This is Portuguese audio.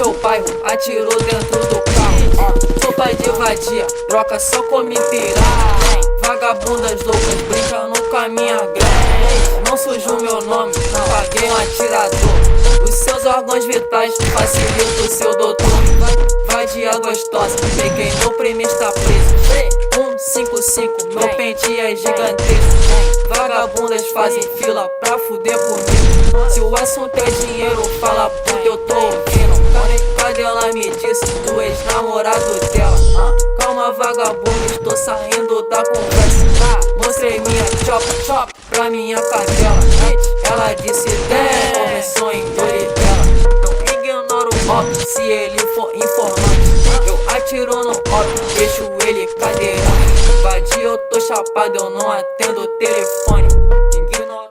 seu bairro, atirou dentro do carro. Sou pai de vadia, troca só come pirar. Vagabundas loucas brincam no caminho grande. Não sujo meu nome, paguei um atirador. Os seus órgãos vitais facilitam o seu doutor. Vadia gostosa, peguei meu prêmio, está preso. 155, meu pente é gigantesco. Vagabundas fazem fila pra fuder comigo. Se o assunto é dinheiro, fala puta, eu tô ouvindo. Cadê ela me disse, do ex-namorado dela? Calma vagabunda, estou saindo da conversa. Mostrei minha chop pra minha cadela. Ela disse, começou em dor dela. Não ignora o mob se ele for informante. Eu atiro no op, deixo ele cadeirante. Vadia, eu tô chapado, eu não atendo o telefone.